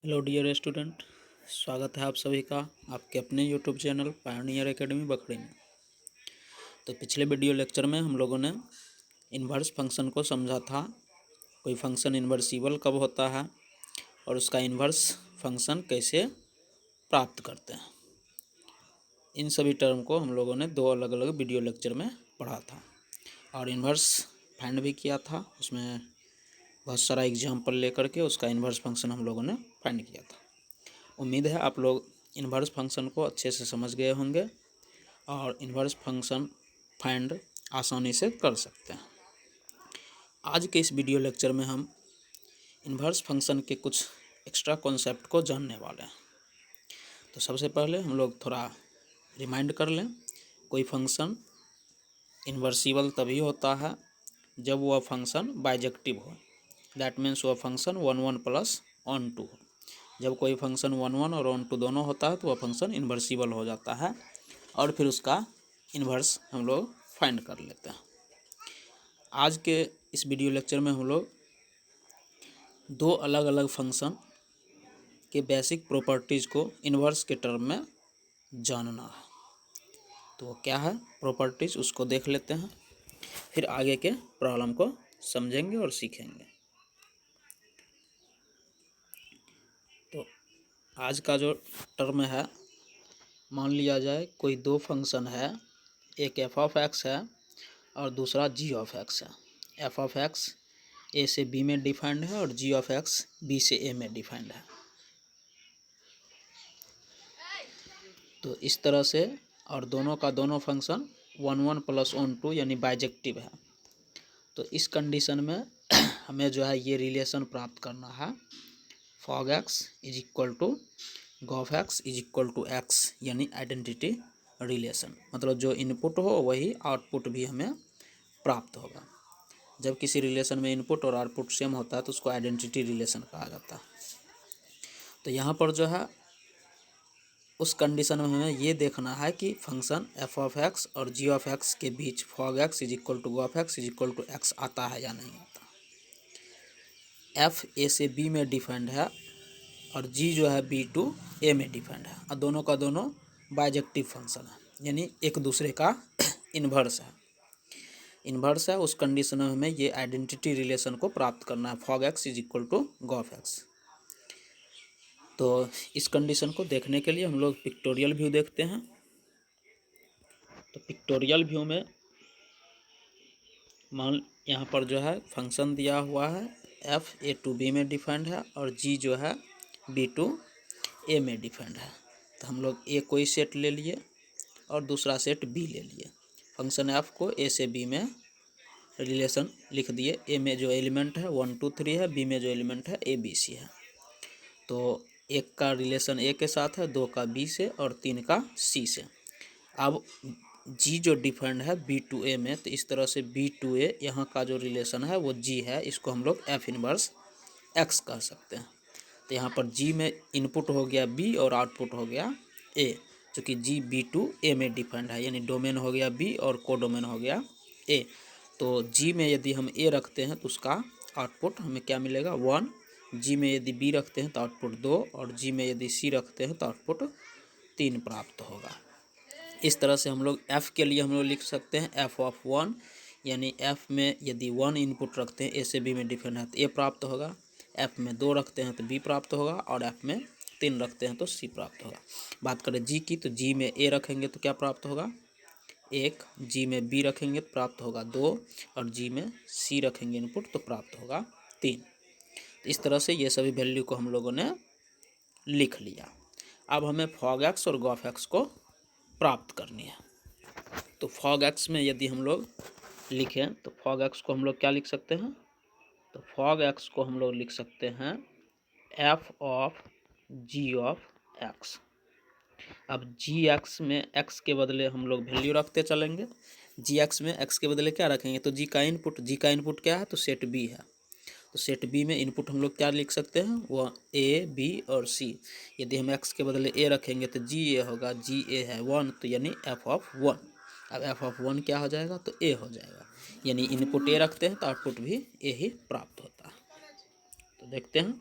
Hello dear student, स्वागत है आप सभी का आपके अपने YouTube channel pioneer academy Bakhri में। तो पिछले वीडियो लेक्चर में हम लोगों ने इन्वर्स फंक्शन को समझा था। कोई फंक्शन इन्वर्सिबल कब होता है और उसका इन्वर्स फंक्शन कैसे प्राप्त करते हैं, इन सभी टर्म को हम लोगों ने दो अलग अलग वीडियो लेक्चर में पढ़ा था और इन्वर्स फाइंड भी किया था। उसमें बहुत सारा एग्जाम्पल लेकर के उसका इन्वर्स फंक्शन हम लोगों ने फाइंड किया था। उम्मीद है आप लोग इन्वर्स फंक्शन को अच्छे से समझ गए होंगे और इन्वर्स फंक्शन फाइंड आसानी से कर सकते हैं। आज के इस वीडियो लेक्चर में हम इन्वर्स फंक्शन के कुछ एक्स्ट्रा कॉन्सेप्ट को जानने वाले हैं। तो सबसे पहले हम लोग थोड़ा रिमाइंड कर लें, कोई फंक्शन इन्वर्सिबल तभी होता है जब वह फंक्शन बाइजेक्टिव हो। दैट मीन्स वह फंक्शन 1 1 प्लस ऑन टू हो। जब कोई फंक्शन 1 1 और ऑन टू दोनों होता है तो वह फंक्शन इन्वर्सिबल हो जाता है और फिर उसका इन्वर्स हम लोग फाइंड कर लेते हैं। आज के इस वीडियो लेक्चर में हम लोग दो अलग अलग फंक्शन के बेसिक प्रॉपर्टीज़ को इन्वर्स के टर्म में जानना है। तो वो क्या है प्रॉपर्टीज़, उसको देख लेते हैं, फिर आगे के प्रॉब्लम को समझेंगे और सीखेंगे। तो आज का जो टर्म है, मान लिया जाए कोई दो फंक्शन है, एक एफ ऑफ एक्स है और दूसरा जी ऑफ एक्स है। एफ ऑफ एक्स ए से बी में डिफाइंड है और जी ऑफ एक्स बी से ए में डिफाइंड है। तो इस तरह से, और दोनों का दोनों फंक्शन 1 1 प्लस ऑन टू यानी बाइजेक्टिव है। तो इस कंडीशन में हमें जो है ये रिलेशन प्राप्त करना है, fog x is equal to gof x is equal to x, यानी आइडेंटिटी रिलेशन। मतलब जो इनपुट हो वही आउटपुट भी हमें प्राप्त होगा। जब किसी रिलेशन में इनपुट और आउटपुट सेम होता है तो उसको आइडेंटिटी रिलेशन कहा जाता है। तो यहाँ पर जो है उस कंडीशन में हमें ये देखना है कि फंक्शन एफ ऑफ एक्स और जी ऑफ एक्स के बीच fog x is equal to gof x is equal to x आता है या नहीं आता। एफ ए से बी में डिफाइंड है और जी जो है बी टू ए में डिफाइंड है और दोनों का दोनों बाइजेक्टिव फंक्शन है, यानी एक दूसरे का इन्वर्स है। इन्वर्स है, उस कंडीशन में हमें ये आइडेंटिटी रिलेशन को प्राप्त करना है, fog x is equal to gof x. तो इस कंडीशन को देखने के लिए हम लोग पिक्टोरियल व्यू देखते हैं। तो पिक्टोरियल व्यू में मान यहाँ पर जो है फंक्शन दिया हुआ है, एफ ए टू बी में डिफाइंड है और जी जो है बी टू ए में डिफाइंड है। तो हम लोग ए कोई सेट ले लिए और दूसरा सेट बी ले लिए। फंक्शन एफ को ए से बी में रिलेशन लिख दिए। ए में जो एलिमेंट है 1 2 3 है, बी में जो एलिमेंट है ए बी सी है। तो एक का रिलेशन ए के साथ है, दो का बी से और तीन का सी से। अब जी जो डिफाइंड है बी टू ए में, तो इस तरह से बी टू ए यहाँ का जो रिलेशन है वो जी है, इसको हम लोग एफ इनवर्स एक्स कह सकते हैं। तो यहाँ पर जी में इनपुट हो गया बी और आउटपुट हो गया ए, चूँकि जी बी टू ए में डिफाइंड है, यानी डोमेन हो गया बी और कोडोमेन हो गया ए। तो जी में यदि हम ए रखते हैं तो उसका आउटपुट हमें क्या मिलेगा 1। जी में यदि बी रखते हैं तो आउटपुट 2 और जी में यदि सी रखते हैं तो आउटपुट 3 प्राप्त होगा। इस तरह से हम लोग एफ़ के लिए हम लोग लिख सकते हैं एफ ऑफ 1, यानी एफ़ में यदि 1 इनपुट रखते हैं ए से बी में डिफाइंड है तो ए प्राप्त होगा, एफ़ में 2 रखते हैं तो बी प्राप्त होगा और एफ़ में 3 रखते हैं तो सी प्राप्त होगा। बात करें जी की, तो जी में ए रखेंगे तो क्या प्राप्त होगा 1, जी में बी रखेंगे तो प्राप्त होगा 2 और जी में सी रखेंगे इनपुट तो प्राप्त होगा 3। तो इस तरह से ये सभी वैल्यू को हम लोगों ने लिख लिया। अब हमें फॉग एक्स और गॉफ एक्स को प्राप्त करनी है। तो फॉग एक्स में यदि हम लोग लिखें तो फॉग एक्स को हम लोग क्या लिख सकते हैं, तो फॉग एक्स को हम लोग लिख सकते हैं f of g of x. अब जी एक्स में एक्स के बदले हम लोग वैल्यू रखते चलेंगे। जी एक्स में एक्स के बदले क्या रखेंगे, तो जी का इनपुट क्या है, तो सेट बी है। तो सेट बी में इनपुट हम लोग क्या लिख सकते हैं, वो ए बी और सी। यदि हम एक्स के बदले ए रखेंगे तो जी ए होगा, जी ए है 1 तो यानी एफ ऑफ 1। अब एफ ऑफ 1 क्या हो जाएगा, तो ए हो जाएगा, यानी इनपुट ए रखते हैं तो आउटपुट भी ए ही प्राप्त होता है। तो देखते हैं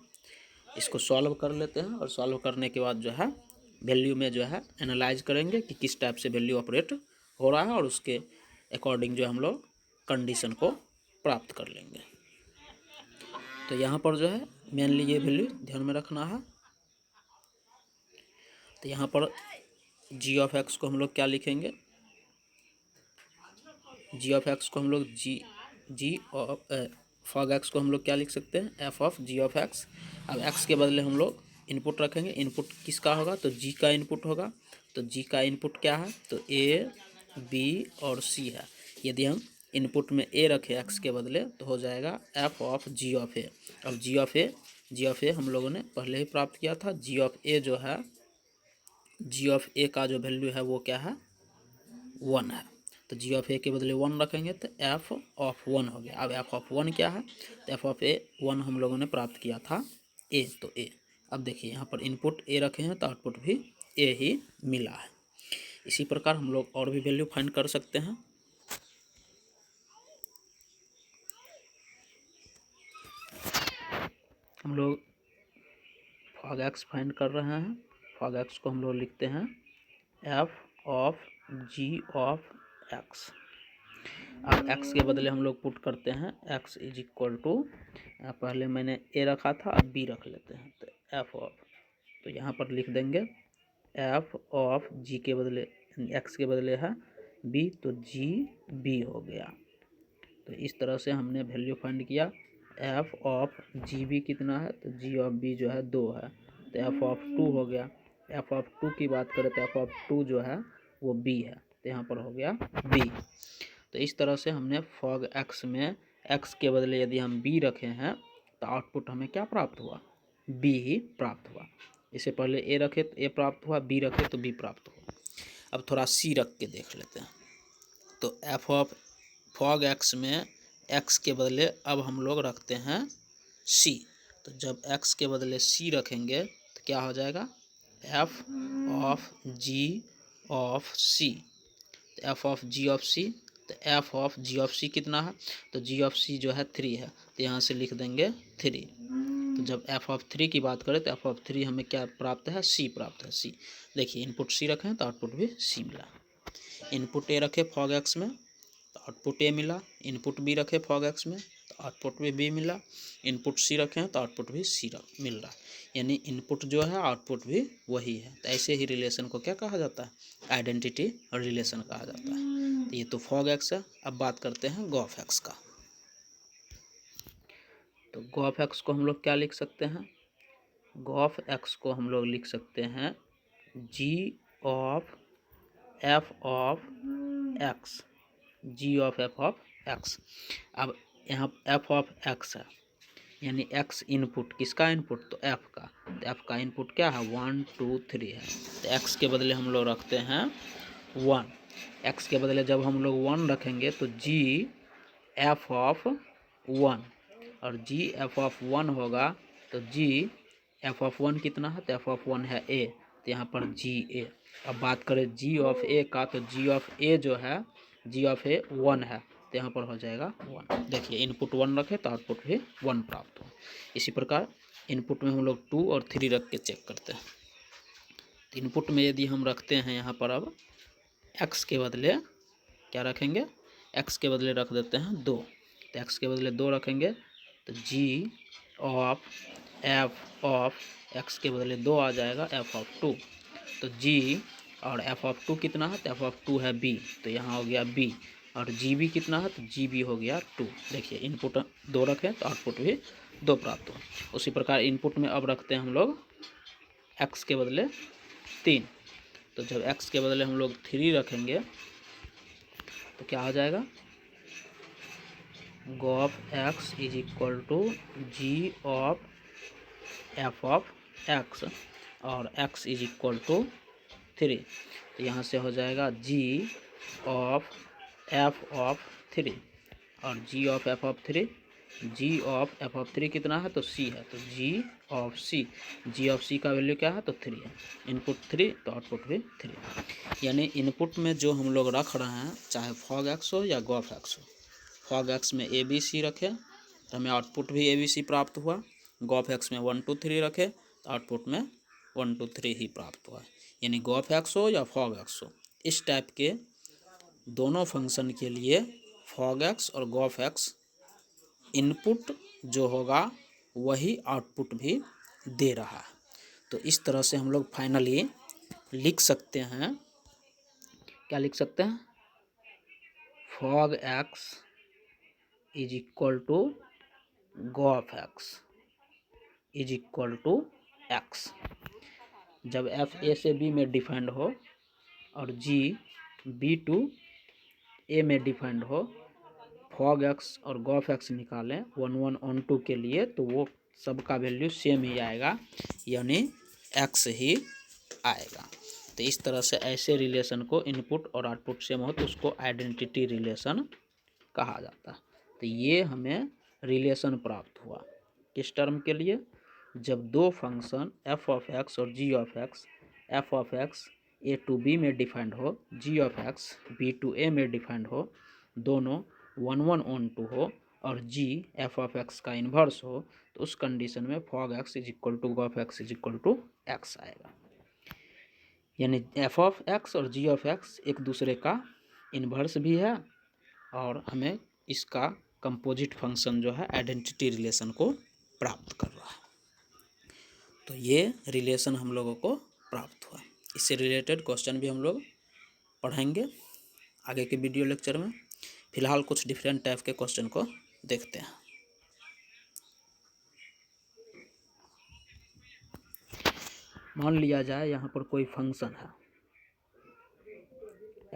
इसको सॉल्व कर लेते हैं और सॉल्व करने के बाद जो है वैल्यू में जो है एनालाइज करेंगे कि किस टाइप से वैल्यू ऑपरेट हो रहा है और उसके अकॉर्डिंग जो हम लोग कंडीशन को प्राप्त कर लेंगे। तो यहाँ पर जो है मेनली ये वैल्यू ध्यान में रखना है। तो यहाँ पर जी ऑफ एक्स को हम लोग क्या लिखेंगे, जी ऑफ एक्स को हम लोग जी ऑफ फॉग एक्स को हम लोग क्या लिख सकते हैं, f of g of x. अब एक्स के बदले हम लोग इनपुट रखेंगे, इनपुट किसका होगा तो जी का इनपुट होगा। तो जी का इनपुट क्या है तो ए बी और सी है। यदि हम इनपुट में ए रखें एक्स के बदले तो हो जाएगा एफ ऑफ जी ऑफ ए। अब जी ऑफ ए हम लोगों ने पहले ही प्राप्त किया था। जी ऑफ ए जो है, जी ऑफ ए का जो वैल्यू है वो क्या है 1 है। तो जी ऑफ ए के बदले 1 रखेंगे तो एफ ऑफ 1 हो गया। अब एफ ऑफ 1 क्या है तो एफ ऑफ ए 1 हम लोगों ने प्राप्त किया था ए, तो ए। अब देखिए यहाँ पर इनपुट ए रखे हैं तो आउटपुट भी ए ही मिला है। इसी प्रकार हम लोग और भी वैल्यू फाइंड कर सकते हैं। हम लोग फॉग एक्स फाइंड कर रहे हैं। फॉग एक्स को हम लोग लिखते हैं f of g of x. अब x के बदले हम लोग पुट करते हैं x इज इक्वल टू, पहले मैंने a रखा था अब b रख लेते हैं तो f ऑफ, तो यहाँ पर लिख देंगे f ऑफ g के बदले x के बदले है b तो g b हो गया। तो इस तरह से हमने वैल्यू फाइंड किया। f ऑफ जी बी कितना है तो g ऑफ b जो है 2 है तो f ऑफ 2 हो गया। f ऑफ 2 की बात करें तो f ऑफ 2 जो है वो b है तो यहाँ पर हो गया b। तो इस तरह से हमने फॉग एक्स में x के बदले यदि हम b रखे हैं तो आउटपुट हमें क्या प्राप्त हुआ b ही प्राप्त हुआ। इससे पहले a रखे तो a प्राप्त हुआ, b रखे तो b प्राप्त हुआ। अब थोड़ा c रख के देख लेते हैं। तो f ऑफ फॉग एक्स में x के बदले अब हम लोग रखते हैं c। तो जब x के बदले c रखेंगे तो क्या हो जाएगा f of g of c। तो f of g of c, तो f of g of c कितना है तो g ऑफ c जो है 3 है तो यहाँ से लिख देंगे 3। तो जब f ऑफ 3 की बात करें तो f ऑफ 3 हमें क्या प्राप्त है c प्राप्त है c। देखिए इनपुट c रखें तो आउटपुट भी c मिला। इनपुट a रखे फॉग एक्स में तो आउटपुट a मिला। इनपुट b रखे फॉग एक्स में तो आउटपुट भी b मिला। इनपुट c रखे हैं तो आउटपुट भी c मिल रहा है, यानी इनपुट जो है आउटपुट भी वही है। तो ऐसे ही रिलेशन को क्या कहा जाता है, आइडेंटिटी रिलेशन कहा जाता है। तो ये तो फॉग एक्स है। अब बात करते हैं गॉफ एक्स का। तो गॉफ एक्स को हम लोग क्या लिख सकते हैं, गॉफ एक्स को हम लोग लिख सकते हैं g of f of x, g of f of x. अब यहाँ एफ ऑफ एक्स है यानी एक्स इनपुट, किसका इनपुट तो एफ का। तो एफ का इनपुट क्या है 1 2 3 है तो एक्स के बदले हम लोग रखते हैं 1। एक्स के बदले जब हम लोग 1 रखेंगे तो जी एफ ऑफ 1 और जी एफ ऑफ 1 होगा तो जी एफ ऑफ 1 कितना है तो एफ ऑफ 1 है ए तो यहाँ पर जी ए। अब बात करें जी ऑफ ए का तो जी ऑफ ए जो है जी ऑफ ए 1 है तो यहाँ पर हो जाएगा 1। देखिए इनपुट 1 रखे तो आउटपुट भी 1 प्राप्त हो। इसी प्रकार इनपुट में हम लोग 2 और 3 रख के चेक करते हैं। तो इनपुट में यदि हम रखते हैं यहाँ पर अब x के बदले क्या रखेंगे, x के बदले रख देते हैं 2। तो x के बदले 2 रखेंगे तो g of f of x के बदले 2 आ जाएगा f ऑफ 2। तो g और f ऑफ 2 कितना है तो f ऑफ 2 है b तो यहाँ हो गया b और GB कितना है तो GB हो गया 2। देखिए इनपुट 2 रखें तो आउटपुट भी 2 प्राप्त हो। उसी प्रकार इनपुट में अब रखते हैं हम लोग x के बदले 3। तो जब x के बदले हम लोग 3 रखेंगे तो क्या हो जाएगा gof x is equal to g of f of x और x इज इक्वल टू 3। तो यहाँ से हो जाएगा g ऑफ एफ ऑफ 3 और g of f of 3, g of f of 3 कितना है तो c है तो g of c, g of c का वैल्यू क्या है तो 3 है। इनपुट 3 तो आउटपुट भी 3। यानी इनपुट में जो हम लोग रख रहे हैं चाहे फॉग एक्स हो या गॉफ एक्स हो, फॉग एक्स में ए बी सी रखे तो हमें आउटपुट भी ए बी सी प्राप्त हुआ गॉफ एक्स में 1 2 3 रखे तो आउटपुट में 1 2 3 ही प्राप्त हुआ। यानी गॉफ एक्स हो या फॉग एक्स हो, इस टाइप के दोनों फंक्शन के लिए फॉग एक्स और गॉफ एक्स इनपुट जो होगा वही आउटपुट भी दे रहा है। तो इस तरह से हम लोग फाइनली लिख सकते हैं, क्या लिख सकते हैं, fog x is equal to gof x is equal to x. जब एफ ए से बी में डिफाइंड हो और जी बी टू ए में डिफाइंड हो, फॉग एक्स और गॉफ एक्स निकालें 1 1 ऑन 2 के लिए, तो वो सबका वैल्यू सेम ही आएगा, यानी एक्स ही आएगा। तो इस तरह से ऐसे रिलेशन को इनपुट और आउटपुट सेम हो तो उसको आइडेंटिटी रिलेशन कहा जाता है। तो ये हमें रिलेशन प्राप्त हुआ किस टर्म के लिए, जब दो फंक्शन एफ ऑफ एक्स और g of x, f of x a to b में डिफाइंड हो, g of x b to a में डिफाइंड हो, दोनों 1 1 ऑन 2 हो और जी एफ ऑफ एक्स का इन्वर्स हो, तो उस कंडीशन में fog x is equal to gof x is equal to x आएगा। यानी एफ ऑफ एक्स और जी ऑफ एक्स एक दूसरे का इन्वर्स भी है और हमें इसका कंपोजिट फंक्शन जो है आइडेंटिटी रिलेशन को प्राप्त कर रहा है। तो ये रिलेशन हम लोगों को प्राप्त हुआ। इससे रिलेटेड क्वेश्चन भी हम लोग पढ़ाएंगे आगे के वीडियो लेक्चर में। फिलहाल कुछ डिफरेंट टाइप के क्वेश्चन को देखते हैं। मान लिया जाए यहाँ पर कोई फंक्शन है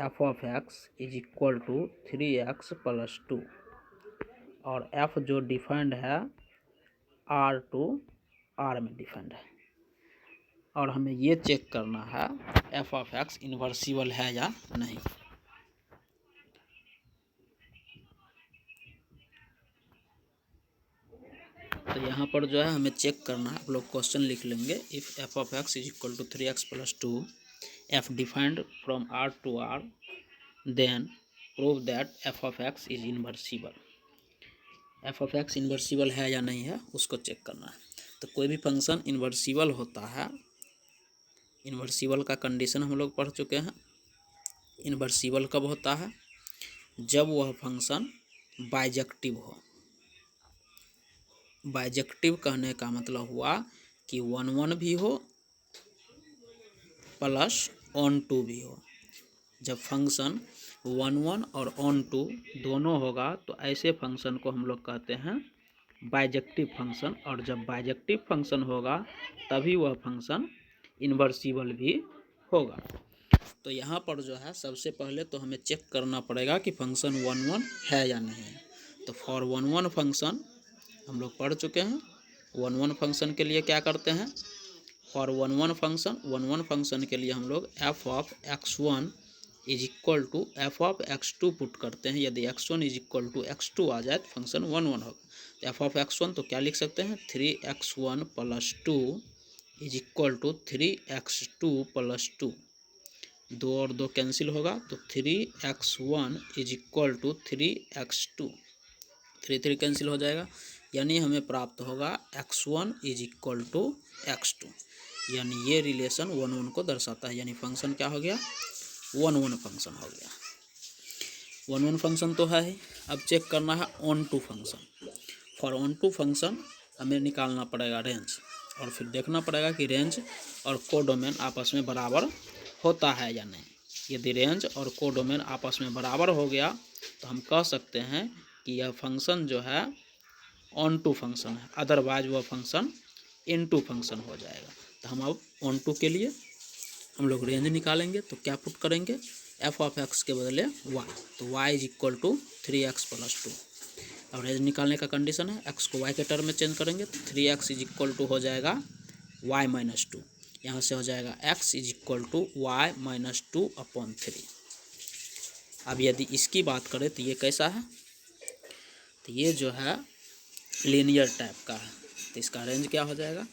f of x is equal to 3x plus 2 और एफ जो डिफाइंड है आर टू आर में डिफाइंड है और हमें ये चेक करना है एफ ऑफ एक्स इन्वर्सिबल है या नहीं। तो यहाँ पर जो है हमें चेक करना है, आप लोग क्वेश्चन लिख लेंगे। If f of x is equal to 3x plus 2 f defined from r to r then prove that f of x is invertible. F of x invertible है या नहीं है उसको चेक करना है। तो कोई भी फंक्शन इन्वर्सिबल होता है, इन्वर्सिबल का कंडीशन हम लोग पढ़ चुके हैं। इन्वर्सिबल कब होता है, जब वह फंक्शन बाइजेक्टिव हो। बाइजेक्टिव कहने का मतलब हुआ कि 1 1 भी हो प्लस ऑन 2 भी हो। जब फंक्शन 1 1 और ऑन 2 दोनों होगा तो ऐसे फंक्शन को हम लोग कहते हैं बाइजेक्टिव फंक्शन। और जब बाइजेक्टिव फंक्शन होगा तभी वह फंक्शन इन्वर्सिबल भी होगा। तो यहाँ पर जो है सबसे पहले तो हमें चेक करना पड़ेगा कि फंक्शन 1 1 है या नहीं है। तो फॉर 1 1 फंक्शन हम लोग पढ़ चुके हैं। 1 1 फंक्शन के लिए क्या करते हैं, फॉर 1 1 फंक्शन के लिए हम लोग f of x1 is equal to f of x2 put करते हैं। यदि x1 is equal to x2 आ जाए तो फंक्शन 1 1 होगा। तो एफ ऑफ x1 तो क्या लिख सकते हैं, 3x1 plus 2 is equal to 3x2 plus 2। 2 और 2 कैंसिल होगा तो 3x1 is equal to 3x2, 3 3 cancel हो जाएगा। यानी हमें प्राप्त होगा x1 is equal to x2। यानी ये रिलेशन 1 1 को दर्शाता है। यानी फंक्शन क्या हो गया, 1 1 फंक्शन हो गया। 1 1 फंक्शन तो है ही। अब चेक करना है onto function. For onto function हमें निकालना पड़ेगा रेंज और फिर देखना पड़ेगा कि रेंज और कोडोमेन आपस में बराबर होता है या नहीं। यदि रेंज और कोडोमेन आपस में बराबर हो गया तो हम कह सकते हैं कि यह फंक्शन जो है ऑन टू फंक्शन है, अदरवाइज वह फंक्शन इन टू फंक्शन हो जाएगा। तो हम अब ऑन टू के लिए हम लोग रेंज निकालेंगे तो क्या पुट करेंगे, एफ ऑफ एक्स के बदले वाई, तो y is equal to 3x plus 2। अब रेंज निकालने का कंडीशन है, एक्स को वाई के टर्म में चेंज करेंगे तो 3x इज इक्वल टू हो जाएगा वाई माइनस 2। यहाँ से हो जाएगा x is equal to y minus 2/3। अब यदि इसकी बात करें तो ये कैसा है, तो ये जो है लीनियर टाइप का है। तो इसका रेंज क्या हो जाएगा,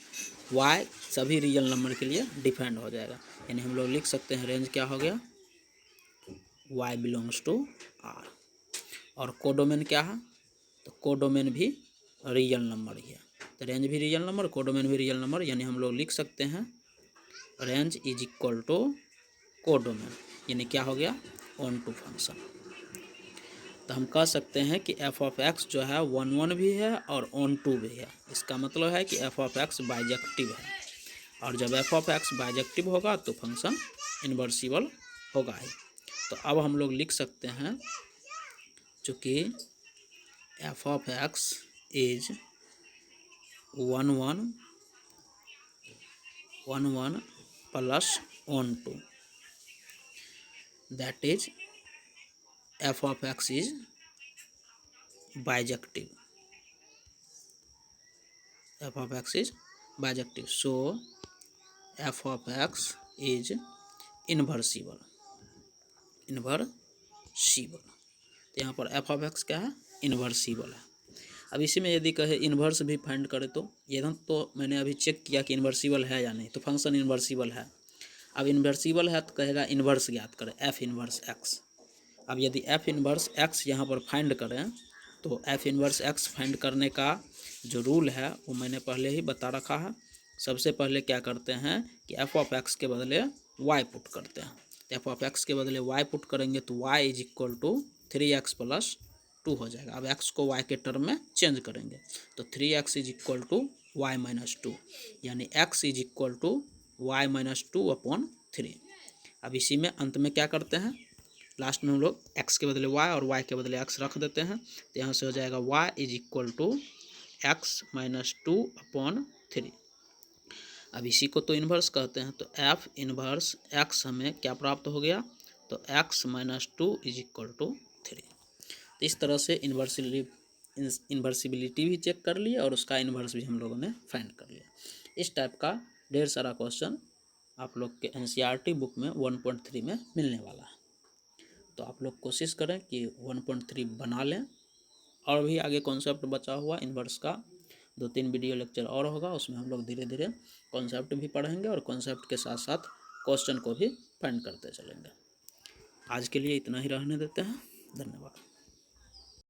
y सभी रियल नंबर के लिए डिफाइंड हो जाएगा। यानी हम लोग लिख सकते हैं रेंज क्या हो गया, y बिलोंग्स टू r। और कोडोमेन क्या है, तो कोडोमेन भी रियल नंबर ही है। तो रेंज भी रियल नंबर, कोडोमेन भी रियल नंबर, यानी हम लोग लिख सकते हैं range is equal to codomain, यानी क्या हो गया, ऑन टू फंक्शन। तो हम कह सकते हैं कि एफ ऑफ एक्स जो है 1 1 भी है और ऑन टू भी है। इसका मतलब है कि एफ ऑफ एक्स बाइजेक्टिव है, और जब एफ ऑफ एक्स बाइजेक्टिव होगा तो फंक्शन इन्वर्सिबल होगा ही। तो अब हम लोग लिख सकते हैं चूँकि f of x is 1 1 1 1 plus onto, that is f of x is bijective, f of x is bijective, so f of x is invertible, invertible. तो यहाँ पर एफ ऑफ एक्स क्या है, इन्वर्सिबल है। अब इसी में यदि कहे इन्वर्स भी फाइंड करे तो ये तो मैंने अभी चेक किया कि इन्वर्सिबल है या नहीं, तो फंक्शन इन्वर्सिबल है। अब इन्वर्सिबल है तो कहेगा इन्वर्स ज्ञात करें, एफ इन्वर्स एक्स। अब यदि एफ इन्वर्स एक्स यहाँ पर फाइंड करें तो एफ इन्वर्स एक्स फाइंड करने का जो रूल है वो मैंने पहले ही बता रखा है। सबसे पहले क्या करते हैं कि एफ ऑफ एक्स के बदले वाई पुट करते हैं। तो एफ ऑफ एक्स के बदले वाई पुट करेंगे तो y is equal to 3x plus 2 हो जाएगा। अब एक्स को वाई के टर्म में चेंज करेंगे तो 3x is equal to y minus 2, यानी x is equal to y minus 2 upon 3। अब इसी में अंत में क्या करते हैं, लास्ट में हम लोग x के बदले y और y के बदले x रख देते हैं। तो यहाँ से हो जाएगा y is equal to x minus 2 upon 3। अब इसी को तो इन्वर्स कहते हैं, तो एफ इन्वर्स x हमें क्या प्राप्त हो गया, तो x minus 2 is equal to 3। तो इस तरह से इन्वर्सिबिलिटी भी चेक कर लिया और उसका इन्वर्स भी हम लोगों ने फाइंड कर लिया। इस टाइप का ढेर सारा क्वेश्चन आप लोग के NCERT बुक में 1.3 में मिलने वाला है। तो आप लोग कोशिश करें कि 1.3 बना लें। और भी आगे कॉन्सेप्ट बचा हुआ इन्वर्स का 2-3 वीडियो लेक्चर और होगा, उसमें हम लोग धीरे धीरे कॉन्सेप्ट भी पढ़ेंगे और कॉन्सेप्ट के साथ साथ क्वेश्चन को भी फाइंड करते चलेंगे। आज के लिए इतना ही रहने देते हैं। धन्यवाद।